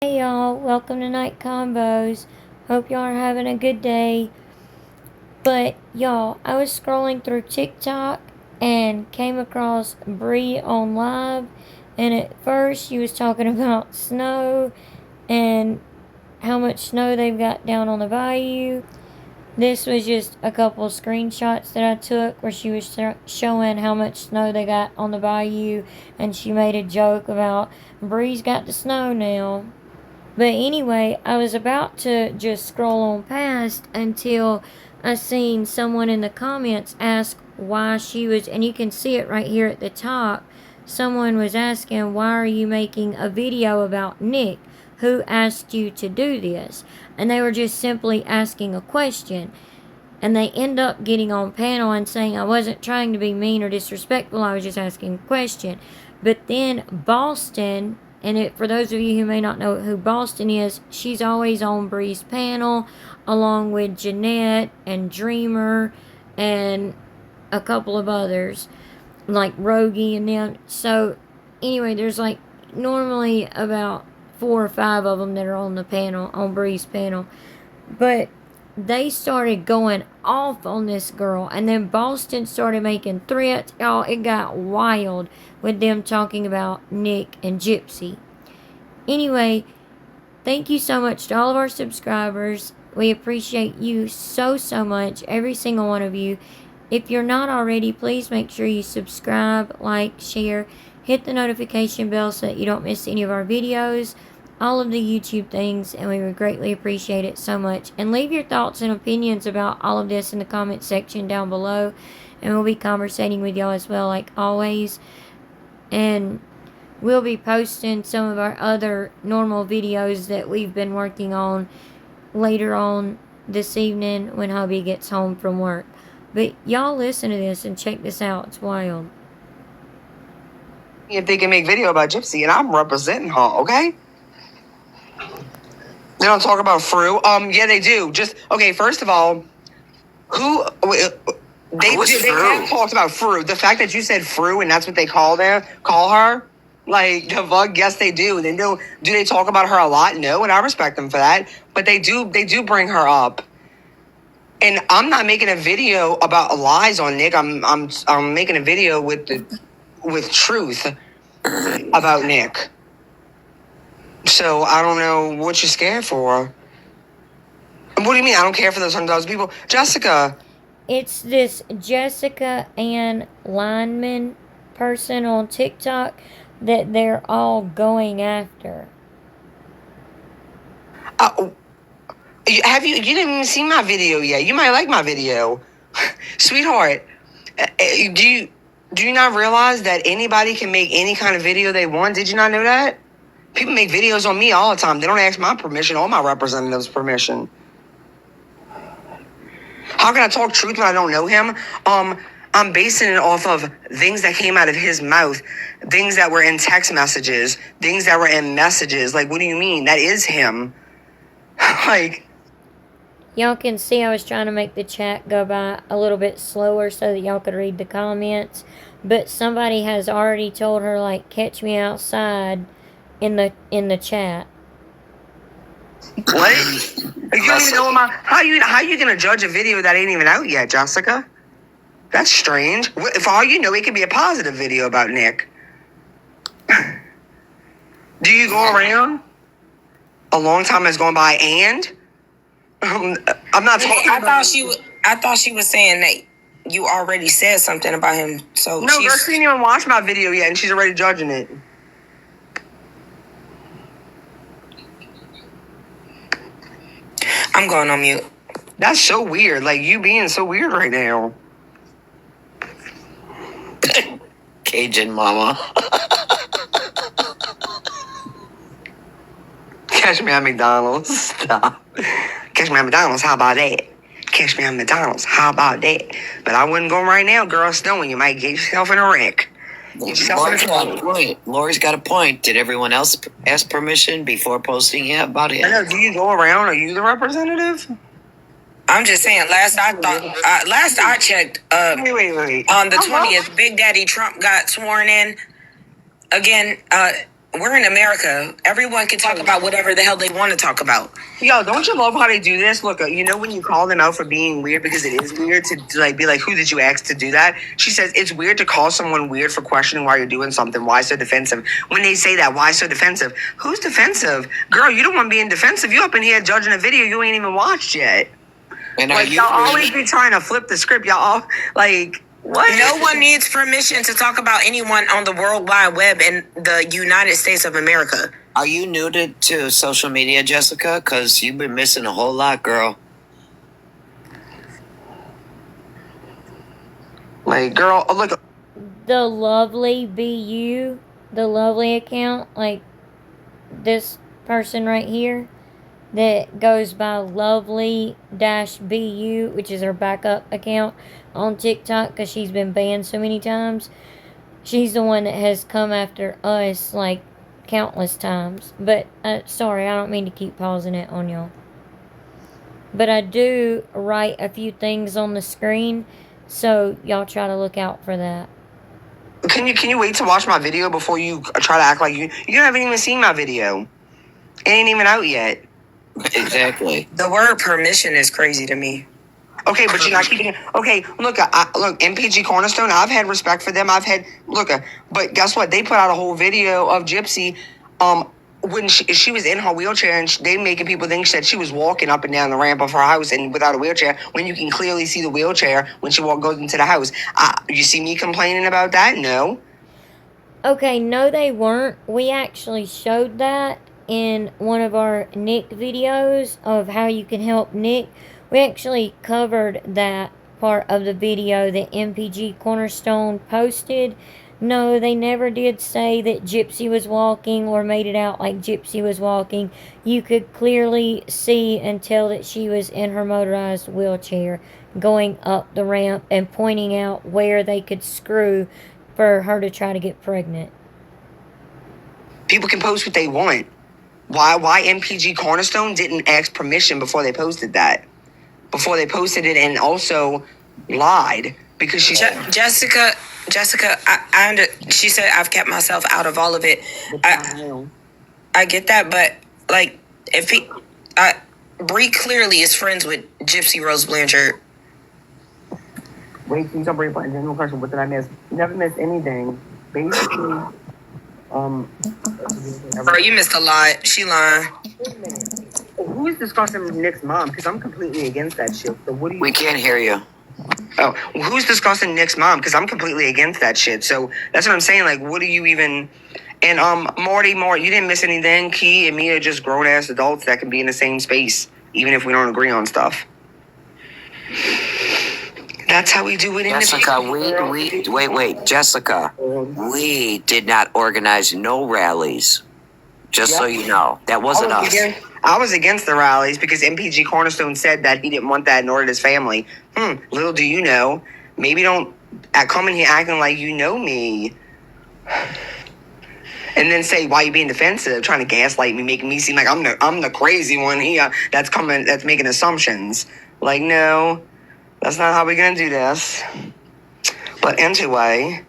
Hey y'all, welcome to Night Combos. Hope y'all are having a good day. But y'all, I was scrolling through TikTok and came across Bree on live, and at first she was talking about snow and how much snow they've got down on the bayou. This was just a couple screenshots that I took where she was showing how much snow they got on the bayou, and she made a joke about Bree's got the snow now. But anyway, I was about to just scroll on past until I seen someone in the comments ask why she was, and you can see it right here at the top. Someone was asking, why are you making a video about Nick? Who asked you to do this? And they were just simply asking a question. And they end up getting on panel and saying I wasn't trying to be mean or disrespectful, I was just asking a question. But then Boston, for those of you who may not know who Boston is, she's always on Bree's panel, along with Jeanette and Dreamer and a couple of others, like Rogie and them. So, anyway, there's like normally about 4 or 5 of them that are on the panel, on Bree's panel. But they started going off on this girl, and then Boston started making threats. Y'all, it got wild with them talking about Nick and Gypsy. Anyway, thank you so much to all of our subscribers. We appreciate you so much, every single one of you. If you're not already, please make sure you subscribe, like, share, hit the notification bell so that you don't miss any of our videos, all of the YouTube things, and we would greatly appreciate it so much. And leave your thoughts and opinions about all of this in the comment section down below, and we'll be conversating with y'all as well, like always. And we'll be posting some of our other normal videos that we've been working on later on this evening when hubby gets home from work. But y'all listen to this and check this out. It's wild. If they can make video about Gypsy, and I'm representing her, okay? They don't talk about Fru. Yeah, they do. Just okay. First of all, they have talked about Fru. The fact that you said Fru and that's what they call her, like the fuck. Yes, they do. They do. Do they talk about her a lot? No, and I respect them for that. But they do. They do bring her up. And I'm not making a video about lies on Nick. I'm making a video with truth about Nick. So I don't know what you're scared for. What do you mean? I don't care for those 100,000 people, Jessica. It's this Jessica Ann Lineman person on TikTok that they're all going after. You didn't even see my video yet. You might like my video. Sweetheart, do you not realize that anybody can make any kind of video they want? Did you not know that? People make videos on me all the time. They don't ask my permission or my representative's permission. How can I talk truth when I don't know him? I'm basing it off of things that came out of his mouth, things that were in text messages, things that were in messages. Like, what do you mean? That is him. Like, y'all can see I was trying to make the chat go by a little bit slower so that y'all could read the comments. But somebody has already told her, like, catch me outside in the chat. What? You don't even know how you gonna judge a video that ain't even out yet, Jessica? That's strange. For all you know, it could be a positive video about Nick. Do you go around? A long time has gone by, and I'm not talking. I thought she was saying that you already said something about him. So no, girl, she didn't even watch my video yet, and she's already judging it. I'm going on mute. That's so weird. Like, you being so weird right now. Cajun mama. Catch me at McDonald's. Stop. Catch me at McDonald's. How about that? Catch me at McDonald's. How about that? But I wouldn't go right now, girl. Snowing. You might get yourself in a wreck. Lori's got a point. Did everyone else ask permission before posting it about it? I know. Do you go around? Are you the representative? I'm just saying. Last I checked. Wait. On the 20th, Big Daddy Trump got sworn in again. We're in America. Everyone can talk about whatever the hell they want to talk about. Yo, don't you love how they do this? Look, you know when you call them out for being weird, because it is weird to like be like, who did you ask to do that? She says it's weird to call someone weird for questioning why you're doing something. Why so defensive? When they say that, why so defensive? Who's defensive? Girl, you don't want being defensive. You up in here judging a video you ain't even watched yet. And Like y'all always be trying to flip the script. Y'all all like what? No one needs permission to talk about anyone on the World Wide Web in the United States of America. Are you new to social media, Jessica? Because you've been missing a whole lot, girl. Like, girl, look. The lovely BU, the lovely account, like this person right here that goes by lovely-bu, which is her backup account on TikTok because she's been banned so many times. She's the one that has come after us like countless times. But sorry, I don't mean to keep pausing it on y'all. But I do write a few things on the screen, so y'all try to look out for that. Can you wait to watch my video before you try to act like you haven't even seen my video? It ain't even out yet. Exactly. The word permission is crazy to me. Okay, but you're not keeping it. Okay, look, look, MPG Cornerstone, I've had respect for them. But guess what? They put out a whole video of Gypsy, when she was in her wheelchair, and they making people think that she was walking up and down the ramp of her house and without a wheelchair, when you can clearly see the wheelchair when she goes into the house. You see me complaining about that? No. Okay, no they weren't. We actually showed that in one of our Nick videos of how you can help Nick. We actually covered that part of the video that MPG Cornerstone posted. No, they never did say that Gypsy was walking or made it out like Gypsy was walking. You could clearly see and tell that she was in her motorized wheelchair going up the ramp and pointing out where they could screw for her to try to get pregnant. People can post what they want. Why MPG Cornerstone didn't ask permission before they posted that? Before they posted it, and also lied because she Jessica, she said I've kept myself out of all of it. I get that, but like if Bree clearly is friends with Gypsy Rose Blanchard. Wait, can you tell Bree a general question? What did I miss? Never missed anything. Basically, Bro, you missed a lot. She lying. Who is discussing Nick's mom? Because I'm completely against that shit. So what do you? We can't hear you. Oh, who's discussing Nick's mom? Because I'm completely against that shit. So that's what I'm saying. Like, what do you even? And Morty, you didn't miss anything. Key and me are just grown ass adults that can be in the same space, even if we don't agree on stuff. That's how we do it. Jessica, wait, Jessica, we did not organize no rallies. Just so you know, that wasn't us. I was against the rallies because MPG Cornerstone said that he didn't want that nor did his family. Little do you know, maybe don't come in here acting like you know me. And then say, why you being defensive, trying to gaslight me, making me seem like I'm the crazy one here that's making assumptions. Like, no, that's not how we're gonna do this. But anyway,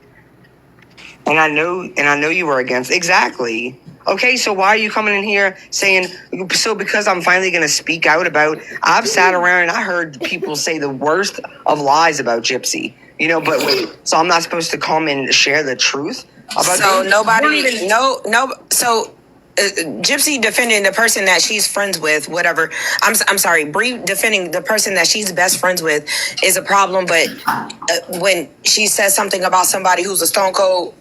and I know you were against exactly. Okay, so why are you coming in here saying, so because I'm finally going to speak out about, I've sat around and I heard people say the worst of lies about Gypsy, but wait, so I'm not supposed to come and share the truth about So them? Gypsy defending the person that she's friends with, whatever. I'm sorry, Bree defending the person that she's best friends with is a problem, but when she says something about somebody who's a stone cold,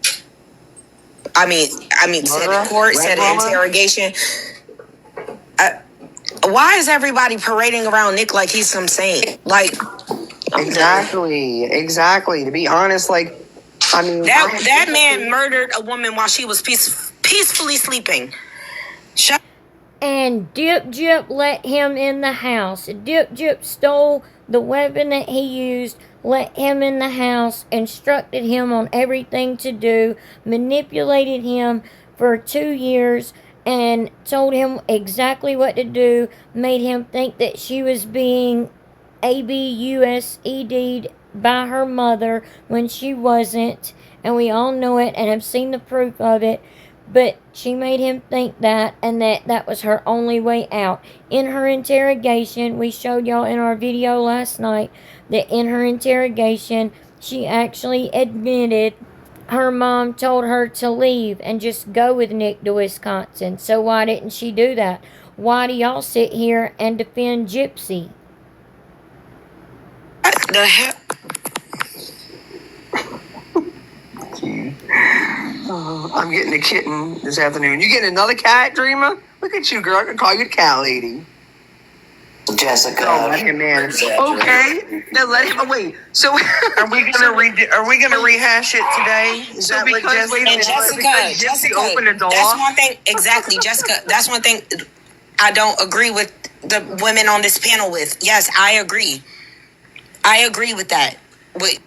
said in court, said in interrogation. Why is everybody parading around Nick like he's some saint? Like, exactly. To be honest, that man murdered a woman while she was peacefully sleeping. And Dip let him in the house. Dip stole the weapon that he used, let him in the house, instructed him on everything to do, manipulated him for 2 years, and told him exactly what to do, made him think that she was being abused by her mother when she wasn't, and we all know it and have seen the proof of it. But she made him think that, and that was her only way out. In her interrogation, we showed y'all in our video last night that in her interrogation, she actually admitted her mom told her to leave and just go with Nick to Wisconsin. So why didn't she do that? Why do y'all sit here and defend Gypsy? What the hell? I'm getting a kitten this afternoon. You getting another cat, Dreamer? Look at you, girl. I can call you the cat lady. Jessica. Oh, let him in. Okay. Now let him. Wait. So are we gonna rehash it today? Is that what Jessica? And Jessica, opened the door. that's one thing. Exactly, Jessica. That's one thing I don't agree with the women on this panel with. Yes, I agree. I agree with that. Wait.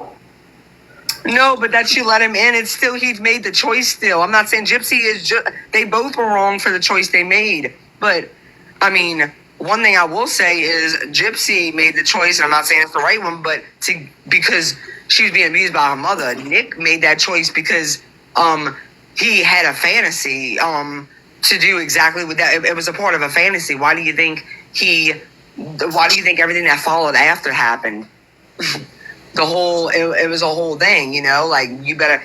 No, but that you let him in. It's still he's made the choice. Still, I'm not saying Gypsy is. They both were wrong for the choice they made. But I mean, one thing I will say is Gypsy made the choice, and I'm not saying it's the right one, but because she was being abused by her mother. Nick made that choice because he had a fantasy to do exactly with that. It was a part of a fantasy. Why do you think everything that followed after happened? It was a whole thing, you know, like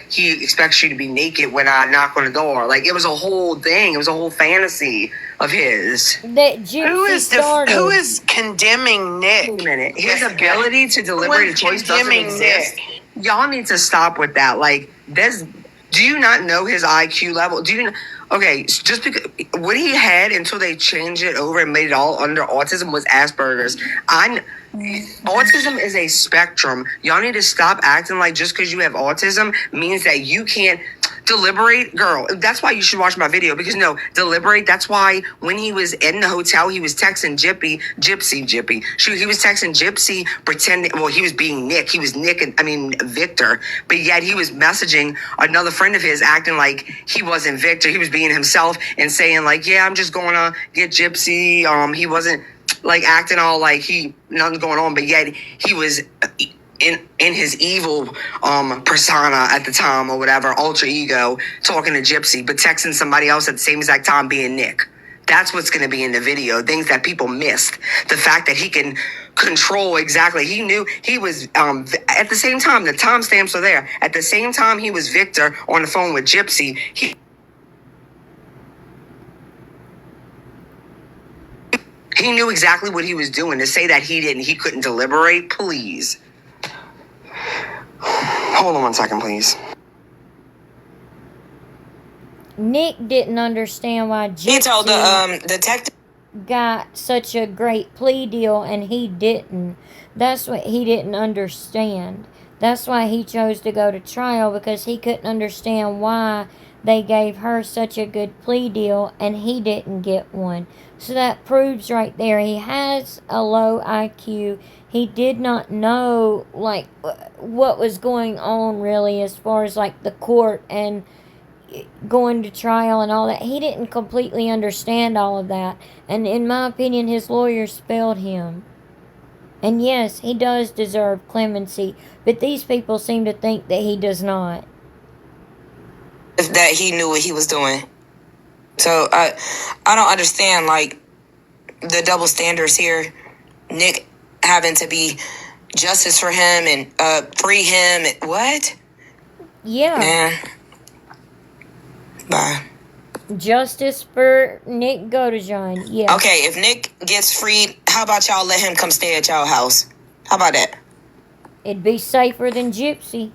he expects you to be naked when I knock on the door. Like it was a whole thing. It was a whole fantasy of his. That Gypsy started. Who is condemning Nick? Wait a minute. His ability to deliberate a choice doesn't exist. Y'all need to stop with that. Like, do you not know his IQ level? Do you? Okay, just because what he had until they changed it over and made it all under autism was Asperger's. Autism is a spectrum. Y'all need to stop acting like just because you have autism means that you can't deliberate. Girl, that's why you should watch my video, because no, deliberate. That's why when he was in the hotel, he was texting Gypsy. He was texting Gypsy pretending, well, he was being Nick. He was Victor. But yet he was messaging another friend of his acting like he wasn't Victor. He was being himself and saying like, yeah, I'm just going to get Gypsy. He wasn't like acting all like nothing's going on, but yet he was in his evil persona at the time or whatever, alter ego, talking to Gypsy, but texting somebody else at the same exact time being Nick. That's what's going to be in the video. Things that people missed. The fact that he can control exactly. He knew he was, at the same time, the timestamps are there. At the same time he was Victor on the phone with Gypsy, he knew exactly what he was doing. To say that he couldn't deliberate, please. Hold on one second, please. Nick didn't understand why Gypsy He told the detective got such a great plea deal and he didn't. That's what he didn't understand. That's why he chose to go to trial, because he couldn't understand why they gave her such a good plea deal and he didn't get one. So that proves right there he has a low IQ. He did not know like what was going on really as far as like the court and going to trial and all that. He didn't completely understand all of that. And in my opinion, his lawyers failed him. And yes, he does deserve clemency, but these people seem to think that he does not. that he knew what he was doing. So I don't understand like the double standards here. Nick having to be justice for him and free him. What? Yeah. Man. Bye. Justice for Nick Godejohn. Yeah. Okay, if Nick gets freed, how about y'all let him come stay at y'all house? How about that? It'd be safer than Gypsy.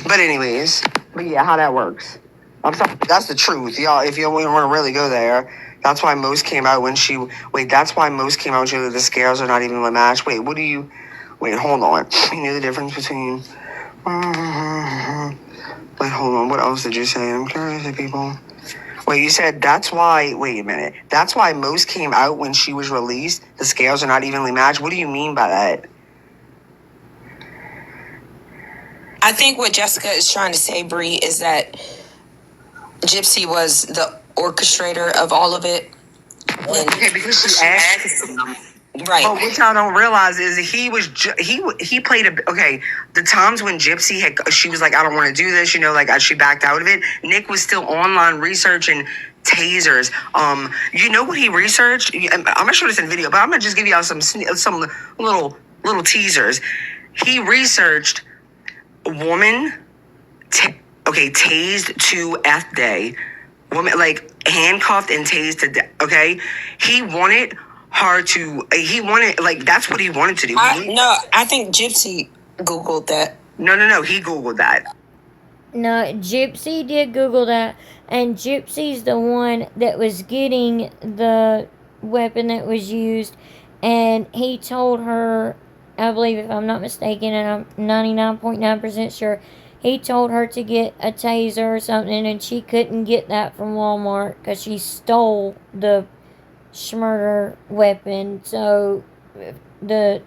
But anyways, yeah, how that works. I'm sorry, that's the truth, y'all. If you want to really go there, that's why most came out when she. That's why most came out when she was, the scales are not even a match. Wait, hold on. You knew the difference between. Wait, hold on. What else did you say? I'm curious if people. Wait, you said that's why. Wait a minute. That's why most came out when she was released. The scales are not evenly matched. What do you mean by that? I think what Jessica is trying to say, Bree, is that Gypsy was the orchestrator of all of it. Okay, because she asked. Right. But what y'all don't realize is he played the times when Gypsy she was like, I don't want to do this, she backed out of it. Nick was still online researching tasers. You know what he researched? I'm gonna show this in video, but I'm gonna just give y'all some little teasers. He researched woman tased to F day, woman like handcuffed and tased to death. Okay, he wanted that's what he wanted to do. I think Gypsy Googled that. No, he Googled that. No, Gypsy did Google that, and Gypsy's the one that was getting the weapon that was used, and he told her, I believe if I'm not mistaken, and I'm 99.9% sure, he told her to get a taser or something, and she couldn't get that from Walmart because she stole the Schmurder weapon, so the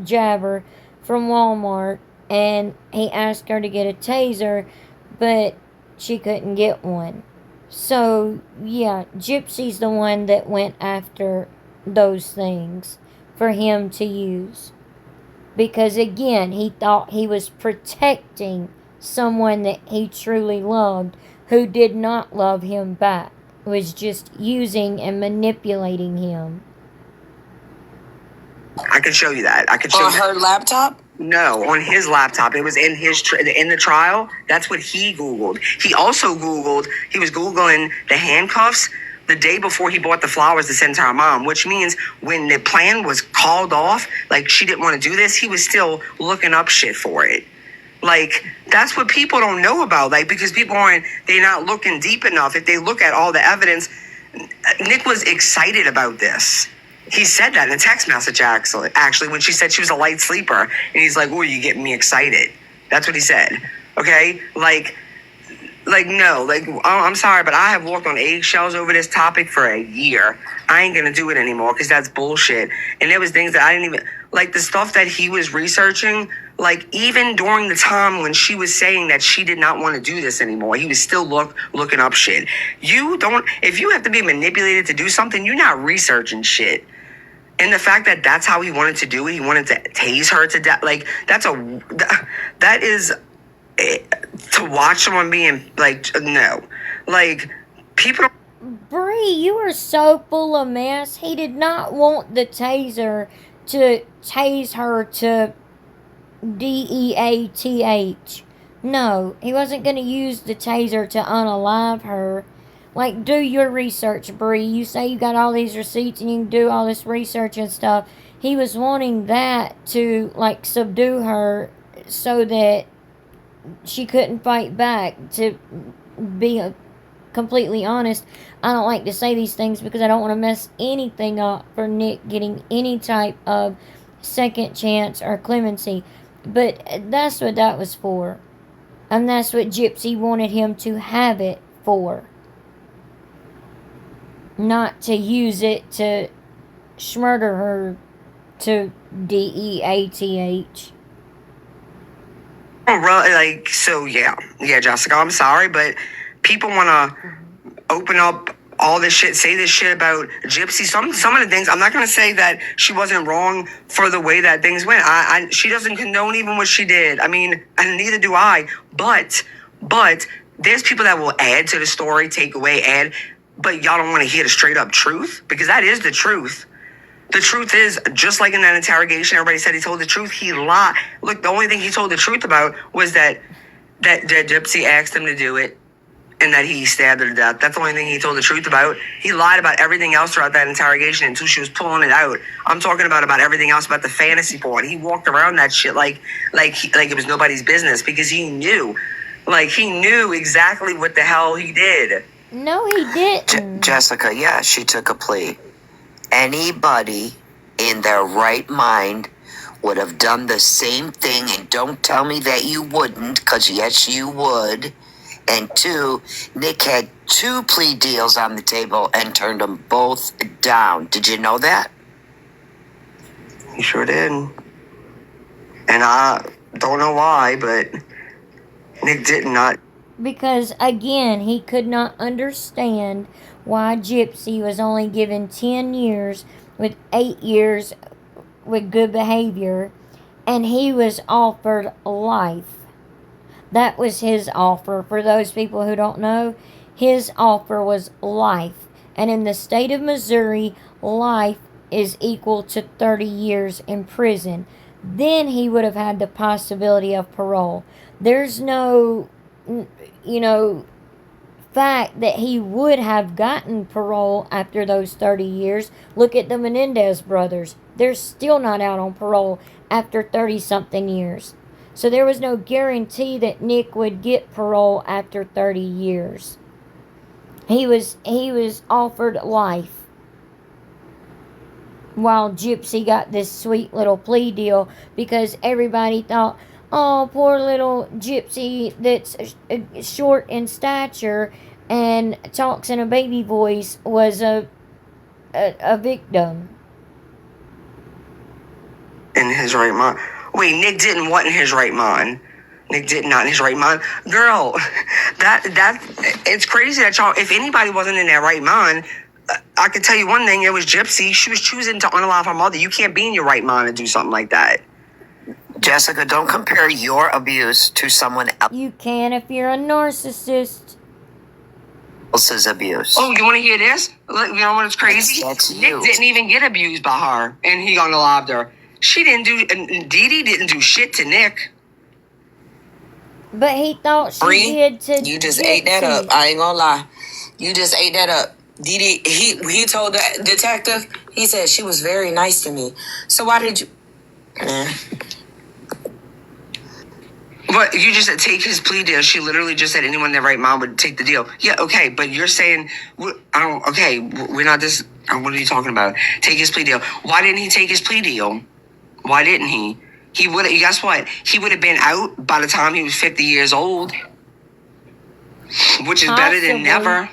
jabber from Walmart, and he asked her to get a taser, but she couldn't get one. So yeah, Gypsy's the one that went after those things for him to use, because again, he thought he was protecting someone that he truly loved, who did not love him back, was just using and manipulating him. I can show you that. I could show on her laptop. No, on his laptop. It was in in the trial. That's what he Googled. He also Googled. He was Googling the handcuffs the day before he bought the flowers to send to our mom, which means when the plan was called off, like she didn't want to do this, he was still looking up shit for it. Like, that's what people don't know about, like, because they're not looking deep enough. If they look at all the evidence, Nick was excited about this. He said that in a text message, actually, when she said she was a light sleeper. And he's like, oh, you're getting me excited. That's what he said. Okay? No, I'm sorry, but I have walked on eggshells over this topic for a year. I ain't gonna do it anymore because that's bullshit. And there was things that I didn't even, like the stuff that he was researching, like even during the time when she was saying that she did not want to do this anymore, he was still looking up shit. If you have to be manipulated to do something, you're not researching shit. And the fact that that's how he wanted to do it, he wanted to tase her to death, like that is... to watch someone being like, no, like people. Bree, you are so full of mess. He did not want the taser to tase her to death. No, he wasn't going to use the taser to unalive her. Like, do your research, Bree. You say you got all these receipts and you can do all this research and stuff. He was wanting that to, like, subdue her so that she couldn't fight back. To be completely honest, I don't like to say these things because I don't want to mess anything up for Nick getting any type of second chance or clemency. But that's what that was for. And that's what Gypsy wanted him to have it for. Not to use it to schmurder her to death. Yeah, Jessica, I'm sorry, but people want to open up all this shit, say this shit about Gypsy. Some of the things, I'm not going to say that she wasn't wrong for the way that things went. She doesn't condone even what she did. I mean, and neither do I. But there's people that will add to the story, take away, add. But y'all don't want to hear the straight up truth, because that is the truth. The truth is, just like in that interrogation, everybody said he told the truth. He lied. Look, the only thing he told the truth about was that Gypsy asked him to do it and that he stabbed her to death. That's the only thing he told the truth about. He lied about everything else throughout that interrogation until she was pulling it out. I'm talking about everything else, about the fantasy porn. He walked around that shit like it was nobody's business, because he knew. Like, he knew exactly what the hell he did. No, he didn't. Jessica, yeah, she took a plea. Anybody in their right mind would have done the same thing, and don't tell me that you wouldn't, because yes, you would. And two, Nick had 2 plea deals on the table and turned them both down. Did you know that? He sure did. And I don't know why, but Nick did not. Because, again, he could not understand why Gypsy was only given 10 years with 8 years with good behavior, and he was offered life. That was his offer. For those people who don't know, his offer was life. And in the state of Missouri, life is equal to 30 years in prison. Then he would have had the possibility of parole. There's no, fact that he would have gotten parole after those 30 years. Look at the Menendez brothers. They're still not out on parole after 30 something years. So there was no guarantee that Nick would get parole after 30 years. He was offered life, while Gypsy got this sweet little plea deal, because everybody thought, oh, poor little Gypsy that's short in stature and talks in a baby voice was a victim. In his right mind. Wait, Nick didn't what in his right mind? Nick did not in his right mind. Girl, that it's crazy that y'all, if anybody wasn't in their right mind, I could tell you one thing, it was Gypsy. She was choosing to unalive her mother. You can't be in your right mind and do something like that. Jessica, don't compare your abuse to someone You can if you're a narcissist. else's abuse. Oh, you want to hear this? Look, you know what's crazy? That's Nick you. didn't even get abused by her, and he unalived her. She didn't do, and Dee Dee didn't do shit to Nick. But he thought she Bree, did to you just Gypsy. ate that up. I ain't gonna lie. You just ate that up. Didi, he told the detective, he said she was very nice to me. So why did you... But you just said take his plea deal. She literally just said anyone in their right mind would take the deal. Yeah, okay, but you're saying, we're not this, what are you talking about? Take his plea deal. Why didn't he take his plea deal? Why didn't he? He would have, guess what? He would have been out by the time he was 50 years old, which is better than never,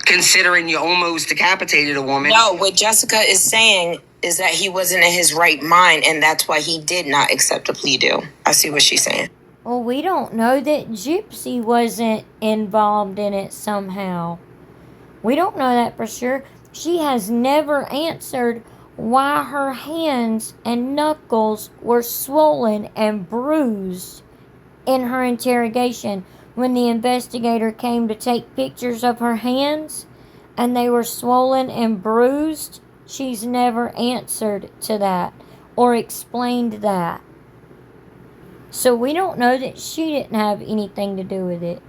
considering you almost decapitated a woman. No, what Jessica is saying is that he wasn't in his right mind, and that's why he did not accept a plea deal. I see what she's saying. Well, we don't know that Gypsy wasn't involved in it somehow. We don't know that for sure. She has never answered why her hands and knuckles were swollen and bruised in her interrogation. When the investigator came to take pictures of her hands and they were swollen and bruised, she's never answered to that or explained that. So we don't know that she didn't have anything to do with it.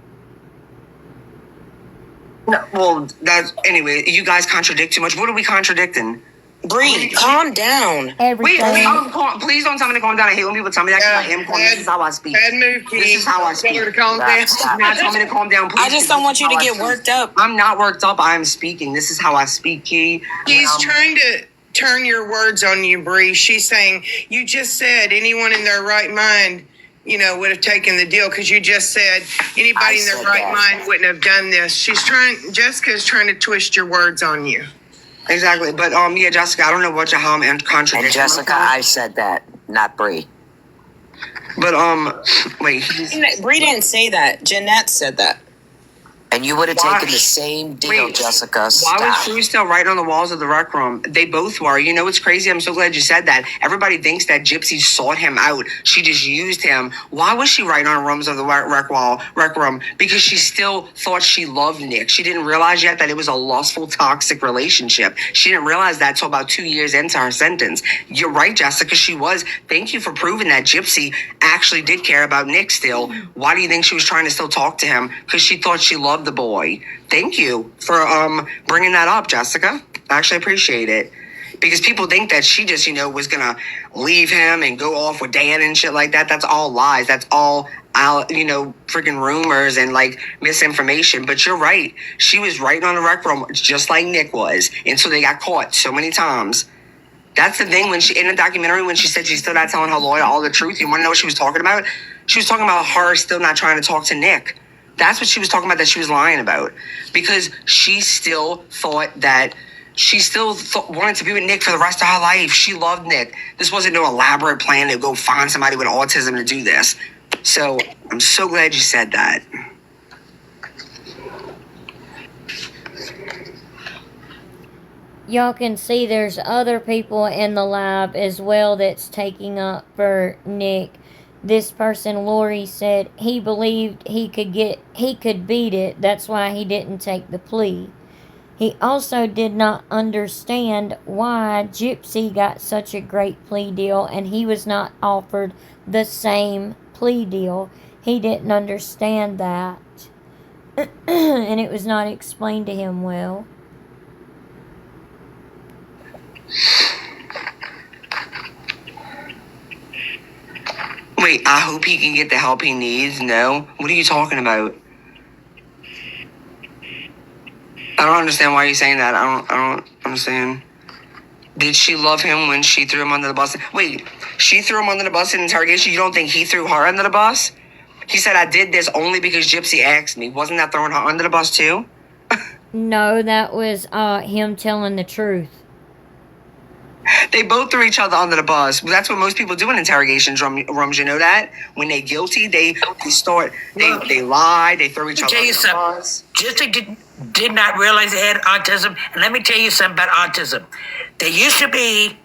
No, well, that's, anyway, you guys contradict too much. What are we contradicting? Bree, calm down. Everything. Please don't tell me to calm down. I hate when people tell me that because I am calm. This is how I speak. Bad move, Keith. This is how I speak. Tell her to calm down. Not tell me to calm down. Please. I just don't want you to get worked up. I'm not worked up. I'm speaking. This is how I speak, Key. He's trying to turn your words on you, Bree. She's saying, you just said anyone in their right mind, would have taken the deal, because you just said anybody in their right mind wouldn't have done this. Jessica's trying to twist your words on you. Exactly. But, yeah, Jessica, I don't know what how I'm contradicting. And Jessica, I said that, not Bree. But, wait. Bree didn't say that. Jeanette said that. And you would have taken the same deal, Jessica. Stop. Why was Drew still right on the walls of the rec room? They both were. You know what's crazy? I'm so glad you said that. Everybody thinks that Gypsy sought him out. She just used him. Why was she right on rooms of the rec room? Because she still thought she loved Nick. She didn't realize yet that it was a lustful, toxic relationship. She didn't realize that until about 2 years into her sentence. You're right, Jessica. She was. Thank you for proving that Gypsy actually did care about Nick still. Why do you think she was trying to still talk to him? Because she thought she loved the boy. Thank you for bringing that up, Jessica. I actually appreciate it, because people think that she just was gonna leave him and go off with Dan and shit like that. That's all lies. That's all freaking rumors and misinformation. But you're right. She was right on the rec room, just like Nick was, until they got caught so many times. That's the thing, when she in the documentary, when she said she's still not telling her lawyer all the truth. You want to know what she was talking about? She was talking about her still not trying to talk to Nick. That's what she was talking about, that she was lying about, because she still thought that wanted to be with Nick for the rest of her life. She loved Nick. This wasn't no elaborate plan to go find somebody with autism to do this. So I'm so glad you said that. y'all can see there's other people in the lab as well that's taking up for Nick. This person, Lori, said he believed he could beat it. That's why he didn't take the plea. He also did not understand why Gypsy got such a great plea deal and he was not offered the same plea deal. He didn't understand that. And it was not explained to him well. Wait, I hope he can get the help he needs. No? What are you talking about? I don't understand why you're saying that. I don't understand. Did she love him when she threw him under the bus? Wait, she threw him under the bus in interrogation? You don't think he threw her under the bus? He said, I did this only because Gypsy asked me. Wasn't that throwing her under the bus too? No, that was him telling the truth. They both threw each other under the bus. That's what most people do in interrogation rooms. You know that? When they're guilty, they lie, they throw each other under the bus. Gypsy did not realize they had autism. And let me tell you something about autism. There used to be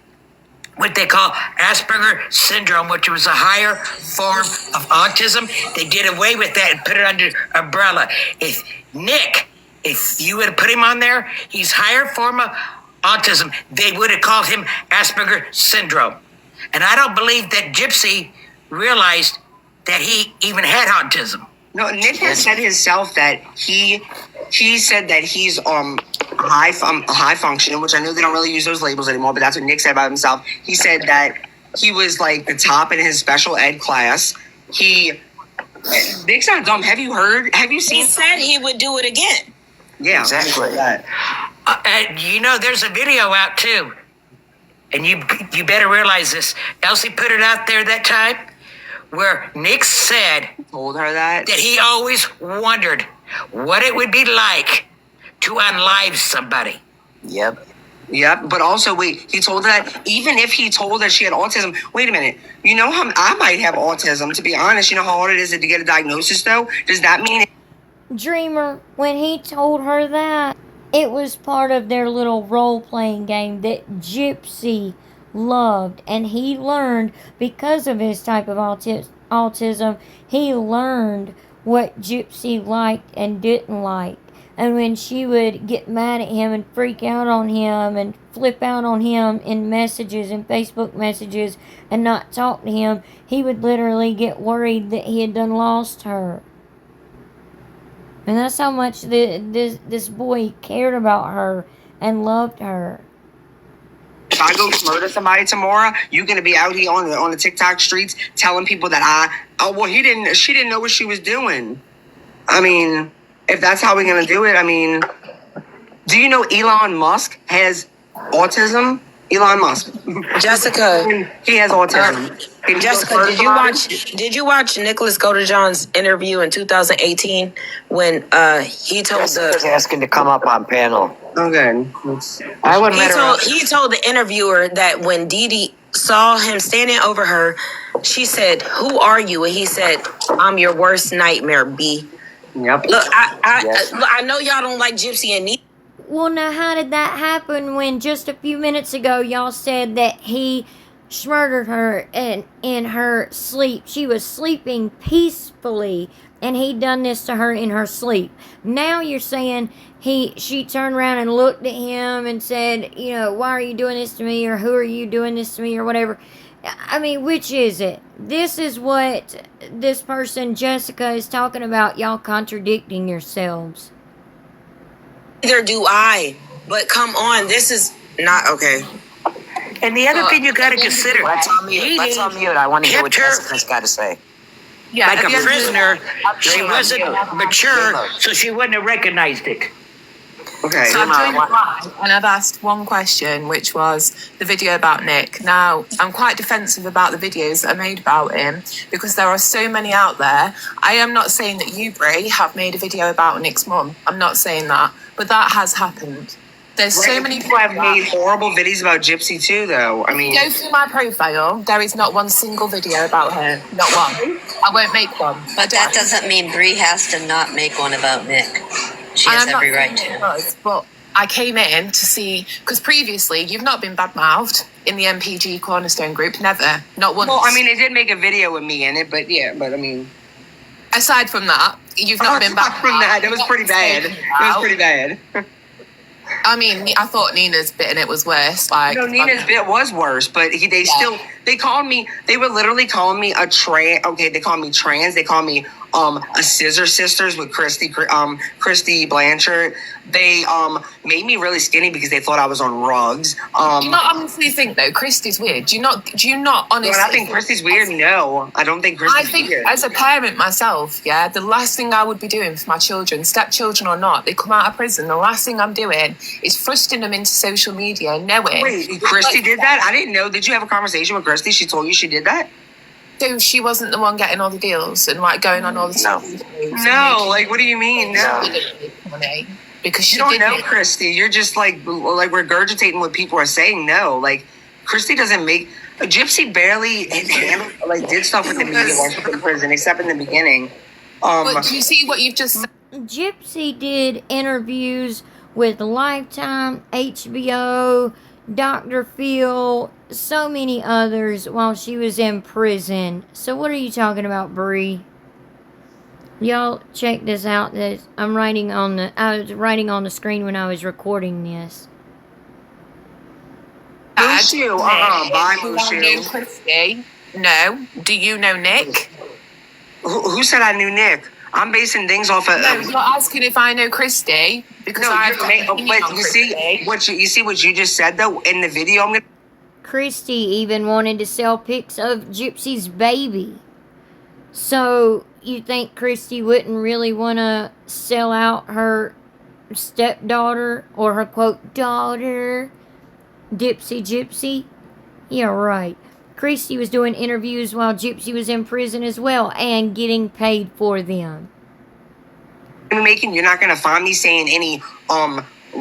what they call Asperger syndrome, which was a higher form of autism. They did away with that and put it under umbrella. If you would have put him on there, he's higher form of autism. They would have called him Asperger syndrome. And I don't believe that Gypsy realized that he even had autism. No, Nick has said himself that he said that he's high functioning, which I know they don't really use those labels anymore, but that's what Nick said about himself. He said that he was like the top in his special ed class. Nick's not dumb. Have you seen? He said he would do it again. Yeah, Exactly. There's a video out too, and you better realize this. Elsie put it out there that time, where Nick said told her that he always wondered what it would be like to unlive somebody. Yep. But also, wait, he told her that even if he told her she had autism, wait a minute, you know how I might have autism, to be honest, you know how hard it is to get a diagnosis though? Does that mean... Dreamer, when he told her that, it was part of their little role-playing game that Gypsy loved, and he learned, because of his type of autism, he learned what Gypsy liked and didn't like. And when she would get mad at him and freak out on him and flip out on him in messages and Facebook messages and not talk to him, he would literally get worried that he had done lost her. And that's how much this boy cared about her and loved her. If I go murder somebody tomorrow, you're gonna be out here on the TikTok streets telling people that she didn't know what she was doing. I mean, if that's how we're gonna do it, I mean, do you know Elon Musk has autism? Elon Musk. Jessica. He has autism. Jessica, did you watch Nicholas Godejohn's interview in 2018 when he told Jessica's asking to come up on panel. Okay. I wouldn't let her. He told the interviewer that when Dee Dee saw him standing over her, she said, "Who are you?" And he said, "I'm your worst nightmare, B." Yep. Look, I know y'all don't like Gypsy and Nick. Well, now how did that happen when just a few minutes ago y'all said that he murdered her in her sleep? She was sleeping peacefully and he done this to her in her sleep. Now you're saying she turned around and looked at him and said, why are you doing this to me, or who are you doing this to me, or whatever. I mean, which is it? This is what this person, Jessica, is talking about, y'all contradicting yourselves. Neither do I. But come on, this is not okay. And the other thing you got to consider, Let's unmute. I want to hear what Jessica's got to say. Yeah, like a prisoner, she wasn't mature, so she wouldn't have recognized it. Okay. So I've joined the and I've asked one question, which was the video about Nick. Now, I'm quite defensive about the videos that are made about him because there are so many out there. I am not saying that you, Brie, have made a video about Nick's mum. I'm not saying that, but that has happened. There's so many people have made horrible videos about Gypsy too, though. I mean, go through my profile. There is not one single video about her. Not one. I won't make one. But that doesn't mean Brie has to not make one about Nick. She has every right to. But I came in to see, because previously you've not been badmouthed in the MPG Cornerstone group, never, not once. Well, I mean, they did make a video with me in it, but I mean. Aside from that, you've not been badmouthed. From that, it was pretty bad. It was pretty bad. I mean, I thought Nina's bit in it was worse. Like, no, Nina's bit was worse, but they called me, they were literally calling me a they call me trans, they call me a scissor sisters with Christy Blanchard. They made me really skinny because they thought I was on rugs. Do you not honestly think though Christy's weird? Do you not honestly? Well, I think Christy's weird. No, I don't think Christy's weird. As a parent myself, yeah, the last thing I would be doing for my children, stepchildren or not, they come out of prison. The last thing I'm doing is thrusting them into social media, knowing. Wait, Christy did that? I didn't know. Did you have a conversation with Christy? She told you she did that? So she wasn't the one getting all the deals and like going on all the stuff. No, like what do you mean? No. Because you don't know Christy. You're just like regurgitating what people are saying. No, like Christy doesn't make. Gypsy barely did stuff with the media while she was in prison, except in the beginning. But do you see what you've just said? Gypsy did interviews with Lifetime, HBO, Dr. Phil, so many others while she was in prison. So what are you talking about, Bree? Y'all check this out. I was writing on the screen when I was recording this. Bye, Mushu. No. Do you know Nick? Who said I knew Nick? I'm basing things off of. No, you're asking if I know Christy because you see what you just said though in the video. Christy even wanted to sell pics of Gypsy's baby. So you think Christy wouldn't really want to sell out her stepdaughter or her quote daughter, Gypsy? Yeah, right. Christy was doing interviews while Gypsy was in prison as well and getting paid for them. You're not going to find me saying any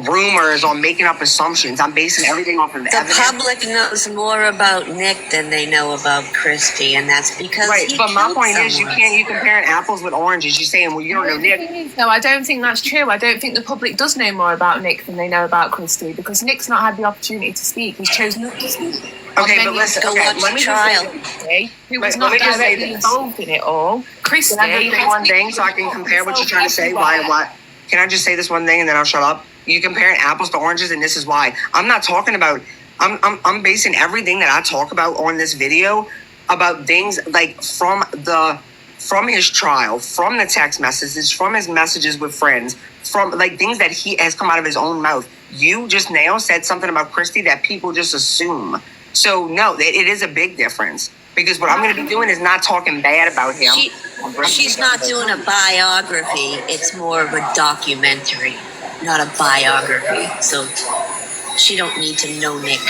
rumors or making up assumptions. I'm basing everything off of evidence. The public knows more about Nick than they know about Christy, and that's because but my point is you're comparing apples with oranges. You're saying, well, you don't know Nick. No, I don't think that's true. I don't think the public does know more about Nick than they know about Christy because Nick's not had the opportunity to speak. He's chosen not to speak. Okay, but listen. Let me just say, who was not directly involved in it all. Christy. Can I just say one thing so I can compare what you're trying to say? Why? Can I just say this one thing and then I'll shut up? You comparing apples to oranges, and this is why. I'm not talking about. I'm basing everything that I talk about on this video about things like from his trial, from the text messages, from his messages with friends, from like things that he has come out of his own mouth. You just now said something about Christy that people just assume. So no, it is a big difference because what I'm going to be doing is not talking bad about him. She's not doing a biography. It's more of a documentary, not a biography. So she don't need to know Nick.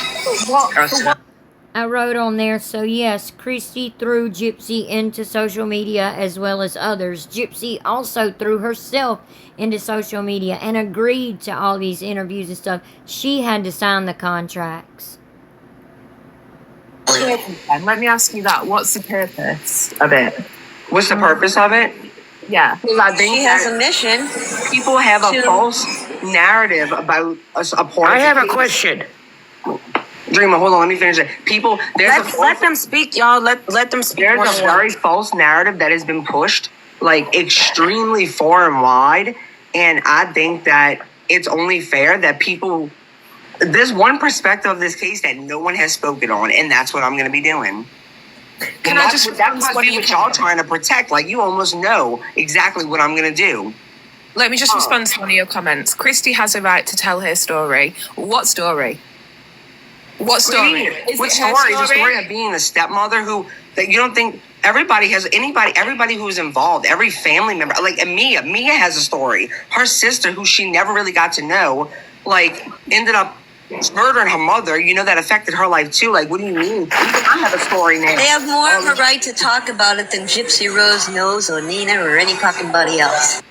I wrote on there, so yes, Christy threw Gypsy into social media as well as others. Gypsy also threw herself into social media and agreed to all these interviews and stuff. She had to sign the contracts. Let me ask you that. What's the purpose of it? What's the purpose of it? Yeah. She has a mission. People have a false narrative about a porn. I have a question. Dreamer, hold on, let me finish it. People, Let them speak, y'all. Let them speak. There's a very false narrative that has been pushed, like extremely far and wide, and I think that it's only fair that people. There's one perspective of this case that no one has spoken on, and that's what I'm going to be doing. Can I just that must be what y'all trying to protect? Like you almost know exactly what I'm going to do. Let me just respond to one of your comments. Christy has a right to tell her story. What story? What story? What story? The story of being a stepmother that you don't think everybody who's involved, every family member, like Mia has a story. Her sister, who she never really got to know, like ended up murdering her mother. You know, that affected her life too. Like, what do you mean? I have a story now. They have more of a right to talk about it than Gypsy Rose knows or Nina or any fucking body else.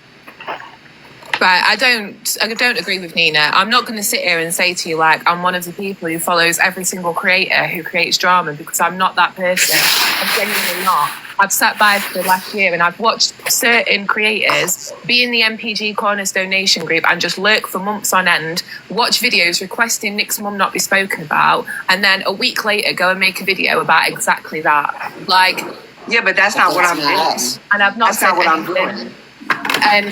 Right, I don't agree with Nina. I'm not going to sit here and say to you like I'm one of the people who follows every single creator who creates drama because I'm not that person. I'm genuinely not. I've sat by for the last year and I've watched certain creators be in the MPG Cornerstone Nation group and just lurk for months on end, watch videos requesting Nick's mum not be spoken about, and then a week later go and make a video about exactly that. Like, yeah, but that's not what I'm doing. And I've not That's said not what I'm anything.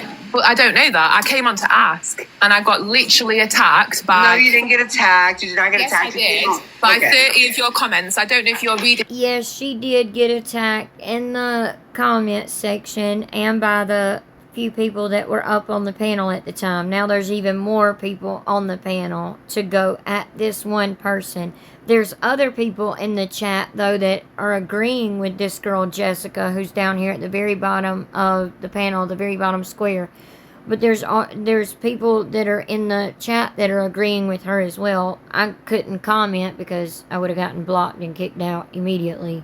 doing. But I don't know that. I came on to ask, and I got literally attacked by. No, you didn't get attacked. You did not get attacked. Yes, I did. By 30 of your comments. I don't know if you're reading. Yes, she did get attacked in the comment section and by the few people that were up on the panel at the time. Now there's even more people on the panel to go at this one person. There's other people in the chat, though, that are agreeing with this girl, Jessica, who's down here at the very bottom of the panel, the very bottom square. But there's people that are in the chat that are agreeing with her as well. I couldn't comment because I would have gotten blocked and kicked out immediately.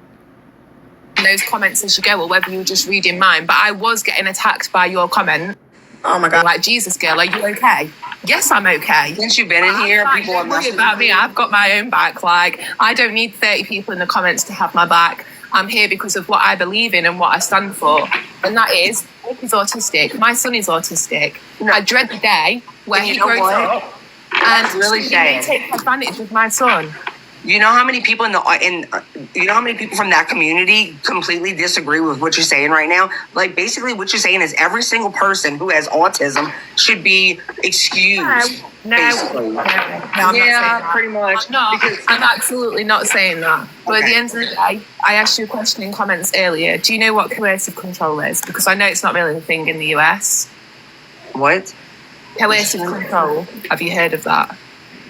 Those comments as you go, or whether you were just reading mine. But I was getting attacked by your comment. Oh my God. Like, Jesus, girl, are you okay? Yes, I'm okay. Since you've been in here, people are don't worry about me. I've got my own back. Like, I don't need 30 people in the comments to have my back. I'm here because of what I believe in and what I stand for. And that is, Nick is autistic. My son is autistic. No. I dread the day where he grows up and really he may take advantage of my son. You know how many people you know how many people from that community completely disagree with what you're saying right now? Like, basically what you're saying is every single person who has autism should be excused. No, I'm not saying that. Pretty much. I'm absolutely not saying that. But at the end of the day, I asked you a question in comments earlier. Do you know what coercive control is? Because I know it's not really a thing in the US. What? Coercive control. Have you heard of that?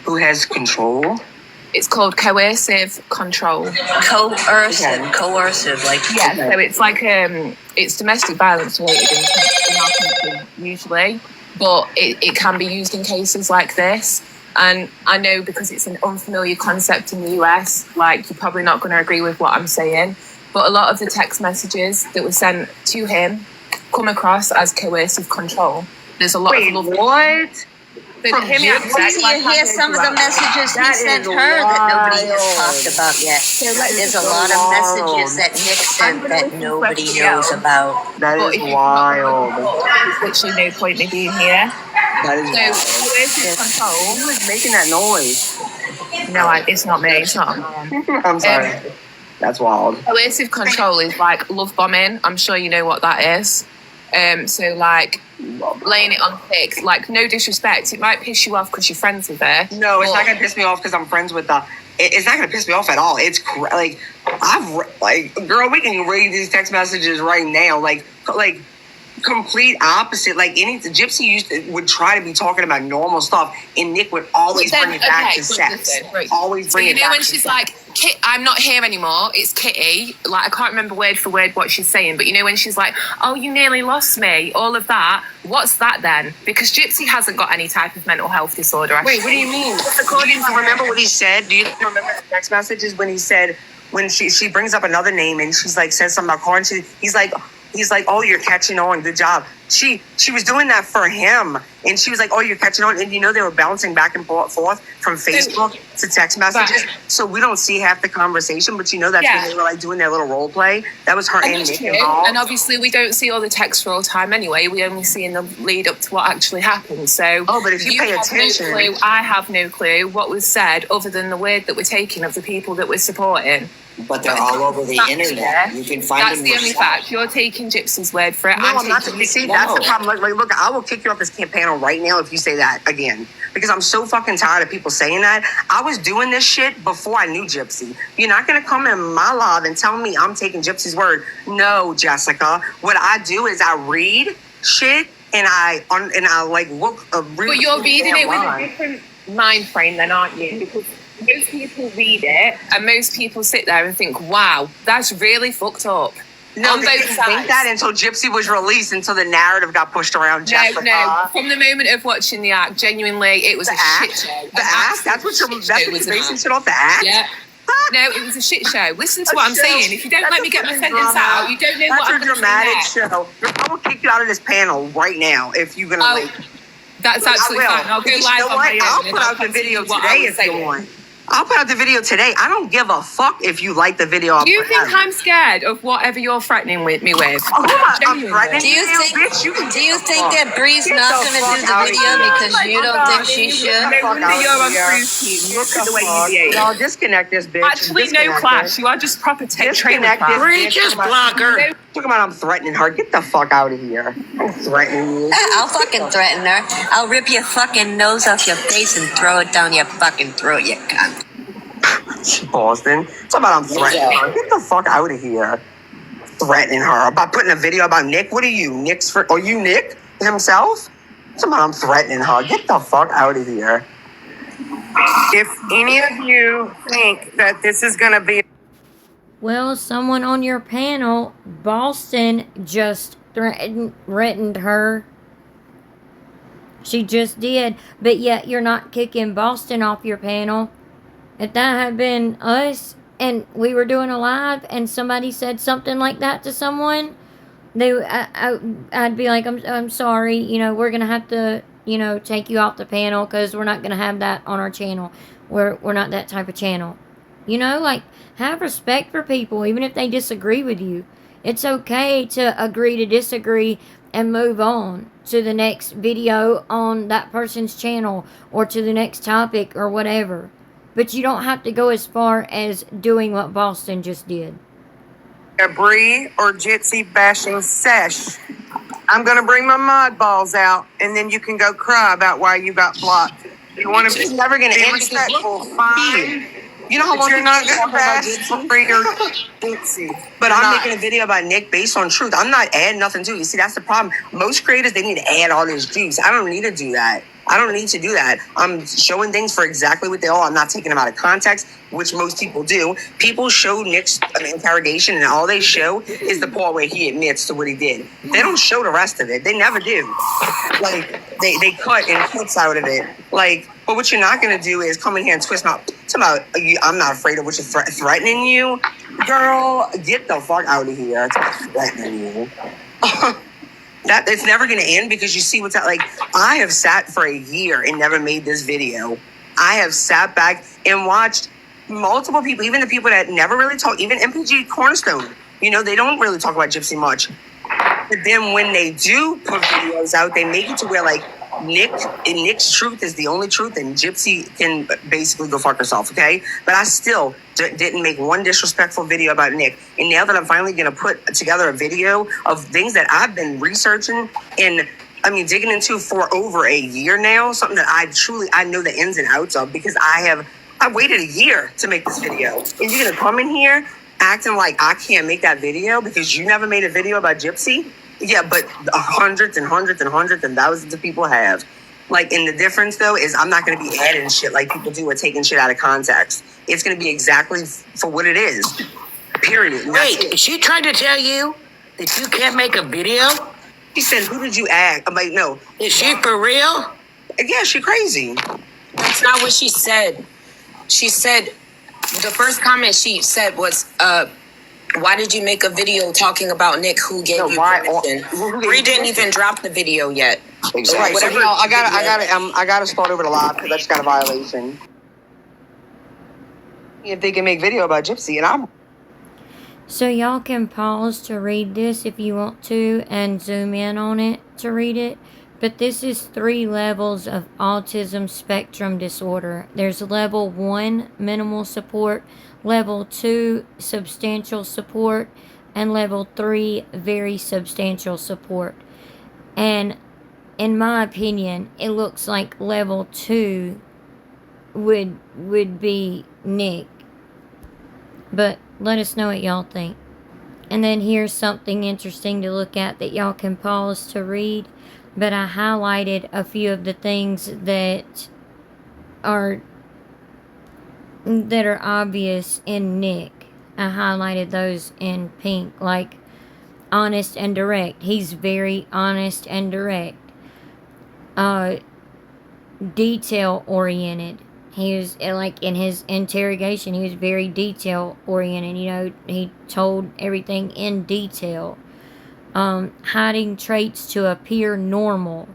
Who has control? It's called coercive control. Coercive, like Yeah, so it's like it's domestic violence related in our country usually, but it can be used in cases like this. And I know because it's an unfamiliar concept in the US, like, you're probably not going to agree with what I'm saying, but a lot of the text messages that were sent to him come across as coercive control. There's a lot of love. What? Did you hear some of the messages he sent her that nobody has talked about yet? There's a lot of messages that Nick sent that nobody knows about. That is wild. There's literally no point in me being here. That is wild. So coercive control. Who is making that noise? No, it's not me. It's not a man. I'm sorry. That's wild. Coercive control is like love bombing. I'm sure you know what that is. So like laying it on thick, like, no disrespect, it might piss you off because you're friends with her. No, it's not gonna piss me off because I'm friends with the. It's not gonna piss me off at all. It's like girl, we can read these text messages right now. Like complete opposite. Like Gypsy would try to be talking about normal stuff, and Nick would always bring it back to sex. Always bring it back. You know when she's like, I'm not here anymore, it's Kitty. Like, I can't remember word for word what she's saying, but you know when she's like, oh, you nearly lost me, all of that. What's that then? Because Gypsy hasn't got any type of mental health disorder. Wait, what do you mean? Do you remember what he said? Do you remember the text messages when he said, when she brings up another name and she's like, says something about Carl, and he's like, oh, you're catching on, good job. She was doing that for him, and she was like, oh, you're catching on. And they were bouncing back and forth from Facebook to text messages. So we don't see half the conversation, but that's when they were like doing their little role play. That was her and Nick involved. And obviously we don't see all the text for all time anyway. We only see in the lead up to what actually happened. So but if you pay attention, no clue, I have no clue what was said other than the word that we're taking of the people that we're supporting. But they're all over the internet. You can find them. That's the only fact. You're taking Gypsy's word for it. No, I'm not. You see, that's the problem. Like, look, I will kick you off this panel right now if you say that again, because I'm so fucking tired of people saying that. I was doing this shit before I knew Gypsy. You're not gonna come in my live and tell me I'm taking Gypsy's word. No, Jessica. What I do is I read shit and I like look. But you're reading it with a different mind frame, then, aren't you? Because most people read it and most people sit there and think, wow, that's really fucked up. No, they didn't think that until Gypsy was released, until the narrative got pushed around Jessica. No, from the moment of watching the act, genuinely, it was a shit show. The act? That's what you're basing shit off, the act? Yeah. No, it was a shit show. Listen to what I'm saying. If you don't let me get my sentence out, you don't know what I'm going to say. That's a dramatic show. I will kick you out of this panel right now if you're going to That's absolutely fine. I'll go live on my own. I'll put out the video today if you want. I'll put out the video today. I don't give a fuck if you like the video. Do you think I'm scared of whatever you're threatening me with? I'm threatening Do you think? bitch. Do you think that Bree's not going to do the video because you don't think she should? No wonder you're on Bruce team. Look at the way you behave. Y'all disconnect this bitch. Actually, no clash. You are just proper trailer Disconnect this clash. Bree, just block her. Talking about I'm threatening her. Get the fuck out of here. I'm threatening you. I'll fucking threaten her. I'll rip your fucking nose off your face and throw it down your fucking throat, you cunt. Boston. Talking about I'm threatening her. Get the fuck out of here. Threatening her about putting a video about Nick. What are you, Nick's for? Are you Nick himself? Talking about I'm threatening her. Get the fuck out of here. If any of you think that this is going to be Well, someone on your panel, Boston, just threatened her. She just did. But yet you're not kicking Boston off your panel. If that had been us and we were doing a live and somebody said something like that to someone, I'd be like, I'm sorry, you know, we're going to have to, you know, take you off the panel because we're not going to have that on our channel. We're not that type of channel. You know, like, have respect for people, even if they disagree with you. It's okay to agree to disagree and move on to the next video on that person's channel or to the next topic or whatever. But you don't have to go as far as doing what Boston just did. a Bree or Gypsy bashing sesh, I'm going to bring my mod balls out, and then you can go cry about why you got blocked. You want to It's never going to be end. respectful, fine. You know how long You're not going to bash Gypsy? Bree or Gypsy. But You're I'm not. making a video about Nick based on truth. I'm not adding nothing to it. You see, that's the problem. Most creators, they need to add all this juice. I don't need to do that. I don't need to do that. I'm showing things for exactly what they are. I'm not taking them out of context, which most people do. People show Nick's interrogation, and all they show is the part where he admits to what he did. They don't show the rest of it. They never do. Like, they cut and clips out of it. Like, but what you're not going to do is come in here and twist my... About, I'm not afraid of what you're threatening you. Girl, get the fuck out of here. It's threatening you. That it's never going to end because you see what's out. Like, I have sat for a year and never made this video. I have sat back and watched multiple people, even the people that never really talk, even MPG Cornerstone, you know, they don't really talk about Gypsy much. But then when they do put videos out, they make it to where, like, Nick's truth is the only truth, and Gypsy can basically go fuck herself, okay? But I still didn't make one disrespectful video about Nick. And now that I'm finally going to put together a video of things that I've been researching and, digging into for over a year now, something that I know the ins and outs of because I waited a year to make this video. And you're going to come in here acting like I can't make that video because you never made a video about Gypsy? Yeah, but hundreds and hundreds and hundreds and thousands of people have. Like, and the difference, though, is I'm not going to be adding shit like people do or taking shit out of context. It's going to be exactly for what it is. Period. Wait, is she trying to tell you that you can't make a video? She said, who did you add? I'm like, no. Is she for real? Yeah, she crazy. That's not what she said. She said, the first comment she said was, why did you make a video talking about Nick? Who gave you permission? Bree didn't even drop the video yet. Exactly. Whatever. So, I gotta start over the live because I just got a violation. If they can make video about Gypsy, and I'm... So y'all can pause to read this if you want to and zoom in on it to read it. But this is 3 levels of autism spectrum disorder. There's level 1, minimal support, level 2, substantial support, and level 3, very substantial support. And in my opinion, it looks like level 2 would be Nick. But let us know what y'all think. And then here's something interesting to look at that y'all can pause to read. But I highlighted a few of the things that are obvious in Nick. I highlighted those in pink, like honest and direct. He's very honest and direct. Detail oriented. He was, like, in his interrogation, he was very detail oriented. You know, he told everything in detail. Hiding traits to appear normal.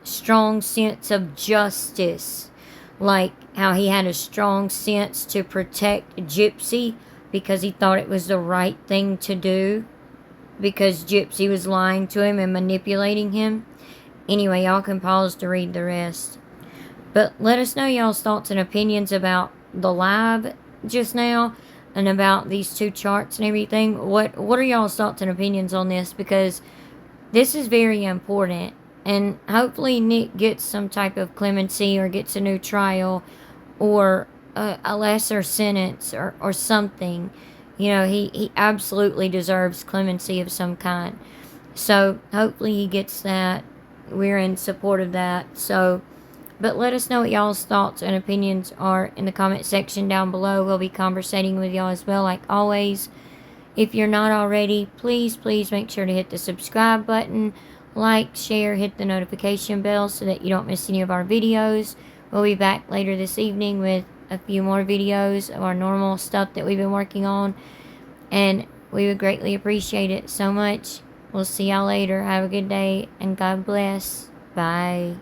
Strong sense of justice. like how he had a strong sense to protect Gypsy because he thought it was the right thing to do because Gypsy was lying to him and manipulating him. Anyway, y'all can pause to read the rest. But let us know y'all's thoughts and opinions about the live just now and about these two charts and everything. What are y'all's thoughts and opinions on this? Because this is very important. And hopefully Nick gets some type of clemency or gets a new trial or a lesser sentence or something. You know, he absolutely deserves clemency of some kind. So hopefully he gets that. We're in support of that. So, but let us know what y'all's thoughts and opinions are in the comment section down below. We'll be conversating with y'all as well, like always. If you're not already, please make sure to hit the subscribe button, like, share, hit the notification bell so that you don't miss any of our videos. We'll be back later this evening with a few more videos of our normal stuff that we've been working on. And we would greatly appreciate it so much. We'll see y'all later. Have a good day and God bless. Bye.